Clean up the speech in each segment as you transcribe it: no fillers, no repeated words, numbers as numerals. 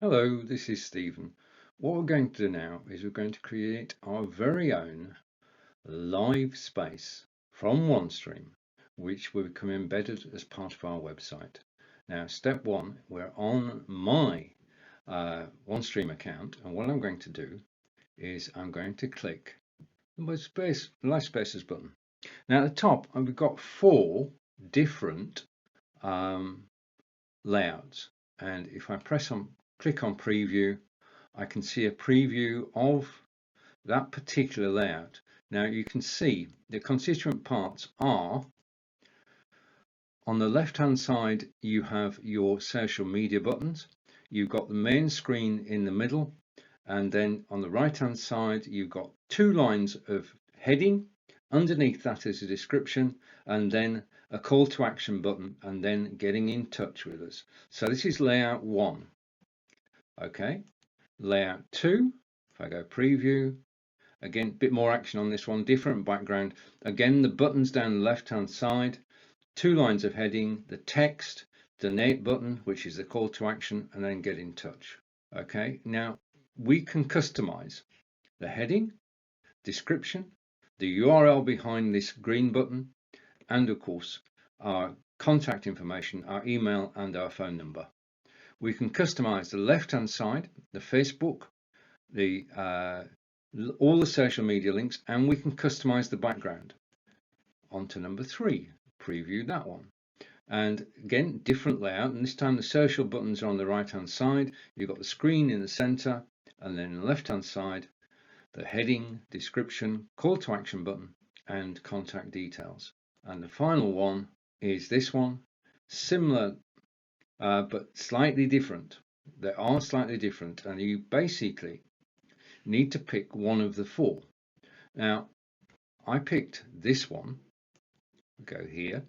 Hello, this is Stephen. What we're going to do now is we're going to create our very own live space from Onestream, which will become embedded as part of our website. Now, step one, we're on my Onestream account, and what I'm going to do is I'm going to click the Live Spaces button. Now, at the top, we've got 4 different layouts, and if I click on preview, I can see a preview of that particular layout. Now you can see the constituent parts are on the left hand side, you have your social media buttons, you've got the main screen in the middle, and then on the right hand side you've got 2 lines of heading. Underneath that is a description, and then a call to action button, and then getting in touch with us. So this is layout 1. Okay, layout 2, if I go preview, again, a bit more action on this one, different background. Again, the buttons down the left hand side, 2 lines of heading, the text, donate button, which is the call to action, and then get in touch. Okay, now we can customize the heading, description, the URL behind this green button, and of course our contact information, our email and our phone number. We can customize the left hand side, the Facebook, the all the social media links, and we can customize the background. On to number 3, preview that one. And again, different layout, and this time the social buttons are on the right hand side. You've got the screen in the center, and then on the left hand side the heading, description, call to action button, and contact details. And the final one is this one, similar but slightly different. They are slightly different, and you basically need to pick one of the 4. Now I picked this one. Go here,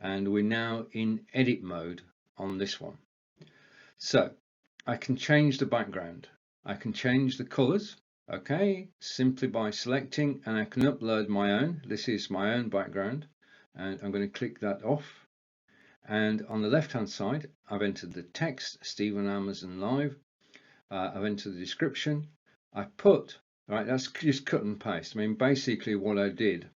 and we're now in edit mode on this one. So I can change the background, I can change the colors, okay, simply by selecting, and I can upload my own. This is my own background, and I'm going to click that off. And on the left hand side I've entered the text, Stephen Amazon Live. I've entered the description. I put, right, that's just cut and paste. I mean, basically what I did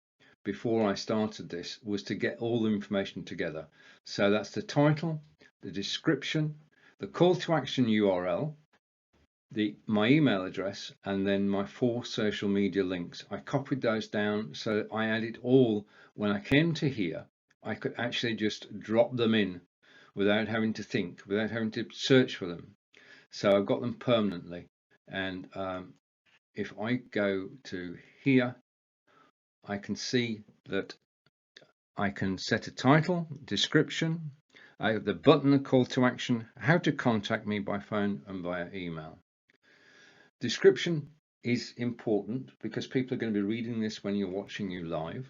before I started this was to get all the information together. So that's the title, the description, the call to action URL, my email address, and then my 4 social media links. I copied those down, so I added all. When I came to here, I could actually just drop them in without having to think, without having to search for them. So I've got them permanently. And if I go to here, I can see that I can set a title, description, I have the button, a call to action, how to contact me by phone and via email. Description is important because people are going to be reading this when you're watching you live.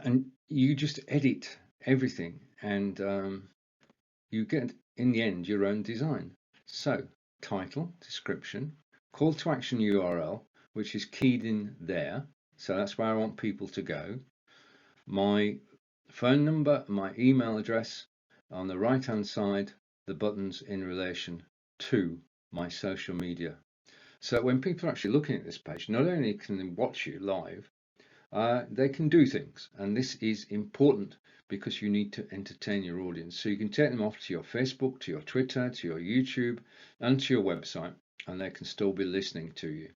And you just edit everything, and you get, in the end, your own design. So title, description, call to action URL, which is keyed in there, so that's where I want people to go. My phone number, my email address. On the right hand side, the buttons in relation to my social media. So when people are actually looking at this page, not only can they watch you live, they can do things, and this is important because you need to entertain your audience. So you can take them off to your Facebook, to your Twitter, to your YouTube, and to your website, and they can still be listening to you.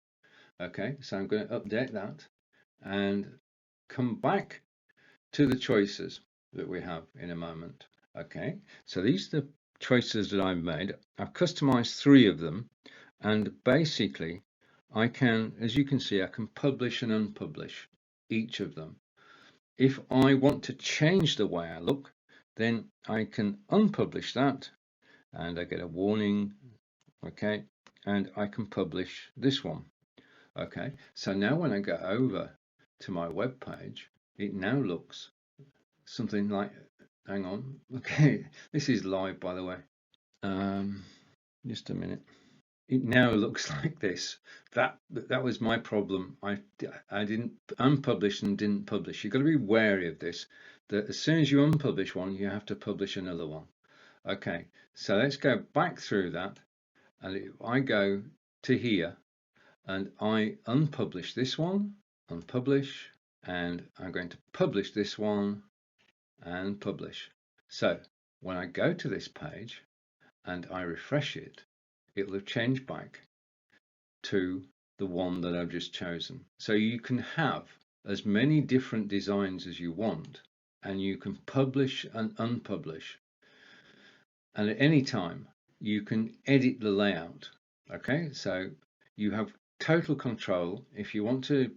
Okay, so I'm going to update that and come back to the choices that we have in a moment. Okay, so these are the choices that I've made. I've customized 3 of them, and basically I can, as you can see, I can publish and unpublish each of them. If I want to change the way I look, then I can unpublish that, and I get a warning. Okay, and I can publish this one. Okay, so now when I go over to my web page, it now looks something like, hang on, okay, this is live, by the way. Just a minute. It now looks like this. That was my problem. I didn't unpublish and didn't publish. You've got to be wary of this, that as soon as you unpublish one, you have to publish another one. Okay, so let's go back through that, and if I go to here and I unpublish this one, unpublish, and I'm going to publish this one and publish. So when I go to this page and I refresh it, it will have changed back to the one that I've just chosen. So you can have as many different designs as you want, and you can publish and unpublish. And at any time, you can edit the layout. Okay, so you have total control. If you want to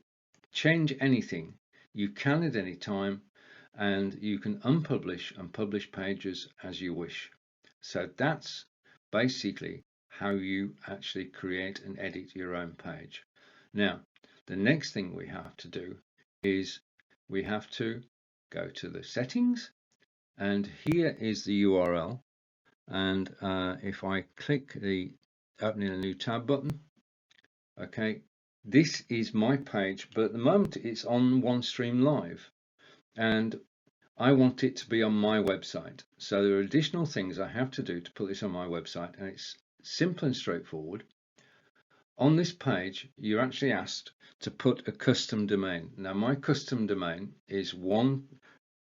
change anything, you can at any time, and you can unpublish and publish pages as you wish. So that's basically how you actually create and edit your own page. Now, the next thing we have to do is we have to go to the settings, and here is the URL. And if I click the opening a new tab button, okay, this is my page, but at the moment it's on Onestream Live, and I want it to be on my website. So there are additional things I have to do to put this on my website, and it's simple and straightforward. On this page, you're actually asked to put a custom domain. Now, my custom domain is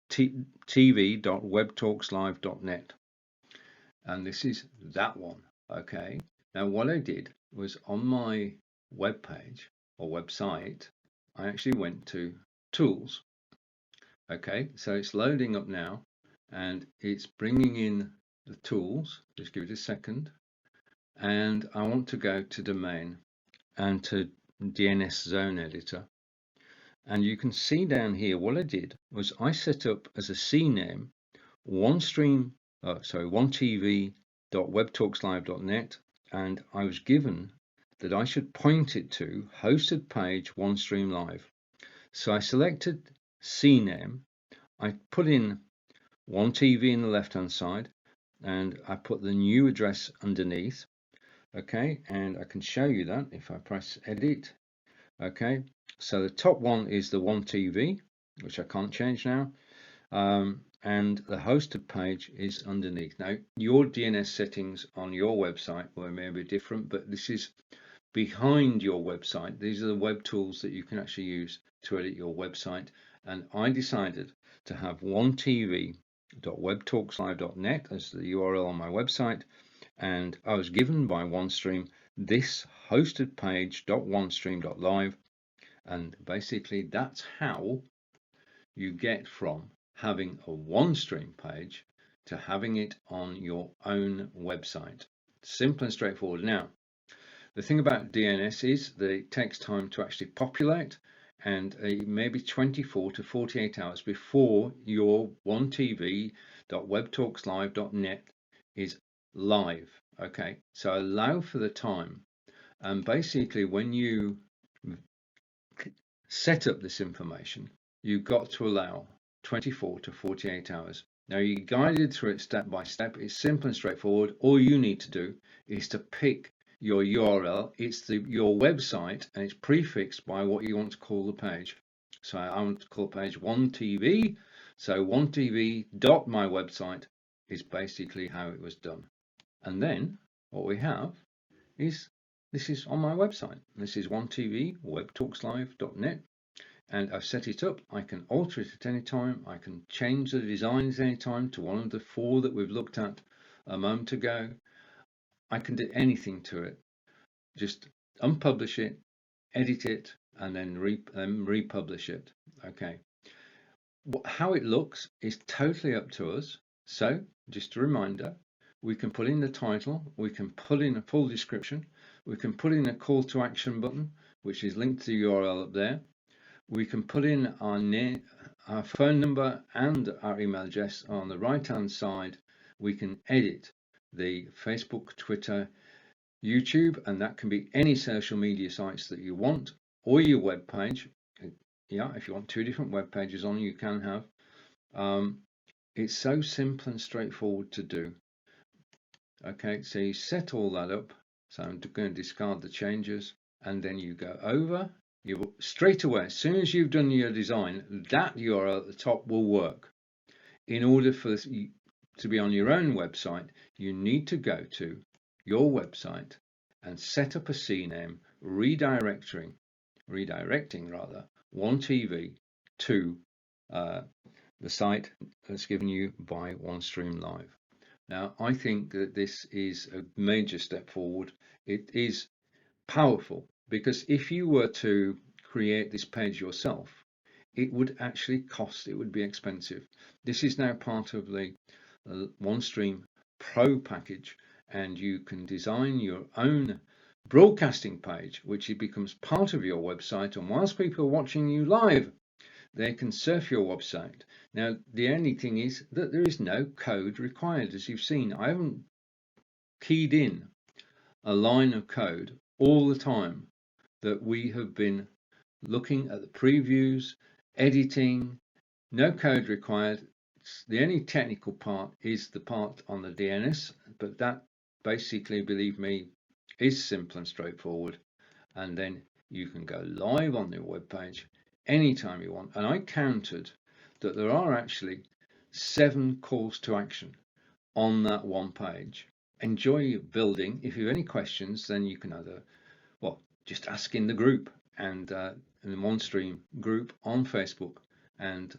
tv.webtalkslive.net, and this is that one. Okay. Now, what I did was on my web page or website, I actually went to Tools. Okay, so it's loading up now, and it's bringing in the tools. Just give it a second, and I want to go to domain and to DNS zone editor, and you can see down here what I did was I set up as a CNAME onetv.webtalkslive.net, and I was given that I should point it to hosted page Onestream Live. So I selected CNAME, I put in OneTV in the left hand side, and I put the new address underneath. Okay, and I can show you that if I press edit. Okay, so the top one is the OneTV, which I can't change now, and the hosted page is underneath. Now, your DNS settings on your website will maybe be different, but this is behind your website. These are the web tools that you can actually use to edit your website, and I decided to have onetv.webtalkslive.net as the URL on my website, and I was given by OneStream this hosted page.onestream.live, and basically that's how you get from having a OneStream page to having it on your own website. Simple and straightforward. Now, the thing about DNS is that it takes time to actually populate, and maybe 24 to 48 hours before your onetv.webtalkslive.net is live. Okay, so allow for the time, and basically when you set up this information, you've got to allow 24 to 48 hours. Now, you're guided through it step by step. It's simple and straightforward. All you need to do is to pick your URL. It's your website, and it's prefixed by what you want to call the page. So I want to call page OneTV. So onetv.mywebsite is basically how it was done. And then what we have is this is on my website. This is OneTV, webtalkslive.net. And I've set it up. I can alter it at any time. I can change the designs any time to one of the 4 that we've looked at a moment ago. I can do anything to it. Just unpublish it, edit it, and then republish it. Okay. How it looks is totally up to us. So just a reminder, we can put in the title, we can put in a full description, we can put in a call to action button, which is linked to the URL up there. We can put in our name, our phone number, and our email address. On the right hand side, we can edit the Facebook, Twitter, YouTube, and that can be any social media sites that you want, or your web page. Yeah, if you want 2 different web pages on, you can have. It's so simple and straightforward to do. Okay, so you set all that up. So I'm going to discard the changes, and then you go over. You straight away, as soon as you've done your design, that URL at the top will work. In order for to be on your own website, you need to go to your website and set up a CNAME redirecting One TV to the site that's given you by Onestream Live. Now, I think that this is a major step forward. It is powerful because if you were to create this page yourself, it would actually cost, it would be expensive. This is now part of the Onestream Pro package, and you can design your own broadcasting page, which it becomes part of your website, and whilst people are watching you live, they can surf your website. Now, the only thing is that there is no code required. As you've seen, I haven't keyed in a line of code all the time that we have been looking at the previews, editing. No code required. The only technical part is the part on the DNS, but that basically, believe me, is simple and straightforward. And then you can go live on the web page anytime you want. And I counted that there are actually 7 calls to action on that one page. Enjoy building. If you have any questions, then you can either, well, just ask in the group and in the Onestream group on Facebook, and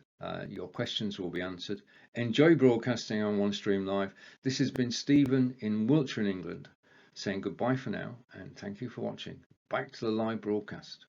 your questions will be answered. Enjoy broadcasting on Onestream Live. This has been Stephen in Wiltshire in England saying goodbye for now, and thank you for watching. Back to the live broadcast.